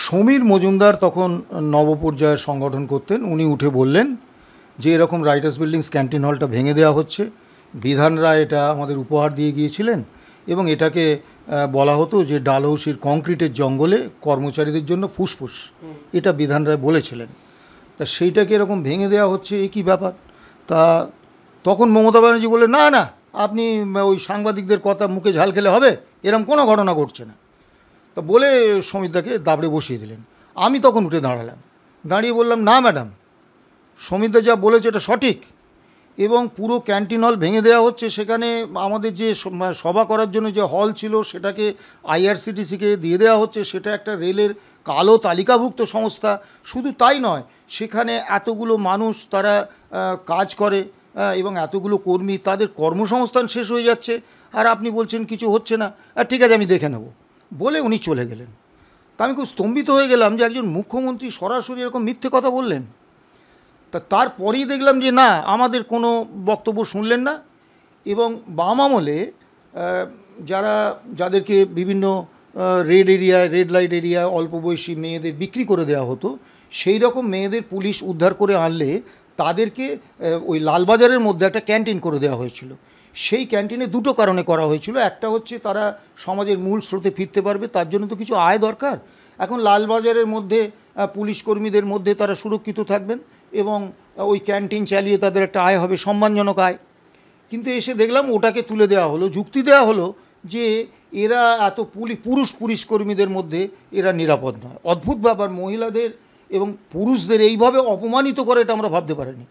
সমীর মজুমদার তখন নবপর্যায়ের সংগঠন করতেন। উনি উঠে বললেন যে এরকম রাইটার্স বিল্ডিংস ক্যান্টিন হলটা ভেঙে দেওয়া হচ্ছে, বিধানরা এটা আমাদের উপহার দিয়ে গিয়েছিলেন এবং এটাকে বলা হতো যে ডালহৌসির কংক্রিটের জঙ্গলে কর্মচারীদের জন্য ফুসফুস, এটা বিধানরা বলেছিলেন। তা সেইটাকে এরকম ভেঙে দেওয়া হচ্ছে, এ কী ব্যাপার? তা তখন মমতা ব্যানার্জি বলে, না না, আপনি ওই সাংবাদিকদের কথা মুখে ঝাল খেলে হবে, এরকম কোনো ঘটনা ঘটছে না। তা বলে সমিতদাকে দাবড়ে বসিয়ে দিলেন। আমি তখন উঠে দাঁড়ালাম, দাঁড়িয়ে বললাম, না ম্যাডাম, সমিতদা যা বলেছে এটা সঠিক, এবং পুরো ক্যান্টিন হল ভেঙে দেওয়া হচ্ছে। সেখানে আমাদের যে সভা করার জন্য যে হল ছিল সেটাকে আইআরসিটিসিকে দিয়ে দেওয়া হচ্ছে, সেটা একটা রেলের কালো তালিকাভুক্ত সংস্থা। শুধু তাই নয়, সেখানে এতগুলো মানুষ তারা কাজ করে এবং এতগুলো কর্মী, তাদের কর্মসংস্থান শেষ হয়ে যাচ্ছে, আর আপনি বলছেন কিছু হচ্ছে না। ঠিক আছে, আমি দেখে নেব বলে উনি চলে গেলেন। তা আমি খুব স্তম্ভিত হয়ে গেলাম যে একজন মুখ্যমন্ত্রী সরাসরি এরকম মিথ্যে কথা বললেন। তা তারপরেই দেখলাম যে না, আমাদের কোনো বক্তব্য শুনলেন না, এবং বাম আমলে যাদেরকে বিভিন্ন রেড লাইট এরিয়ায় অল্প বয়সী মেয়েদের বিক্রি করে দেওয়া হতো, সেই রকম মেয়েদের পুলিশ উদ্ধার করে আনলে তাদেরকে ওই লালবাজারের মধ্যে একটা ক্যান্টিন করে দেওয়া হয়েছিল। সেই ক্যান্টিনে দুটো কারণে করা হয়েছিল। একটা হচ্ছে তারা সমাজের মূল স্রোতে ফিরতে পারবে, তার জন্য তো কিছু আয় দরকার। এখন লালবাজারের মধ্যে পুলিশ কর্মীদের মধ্যে তারা সুরক্ষিত থাকবেন এবং ওই ক্যান্টিন চালিয়ে তাদের একটা আয় হবে, সম্মানজনক আয়। কিন্তু এসে দেখলাম ওটাকে তুলে দেওয়া হলো, যুক্তি দেওয়া হলো যে এরা এত পুরুষ কর্মীদের মধ্যে এরা নিরাপদ নয়। অদ্ভুত ব্যাপার, মহিলাদের এবং পুরুষদের এইভাবে অপমানিত করে এটা আমরা ভাবতে পারিনি।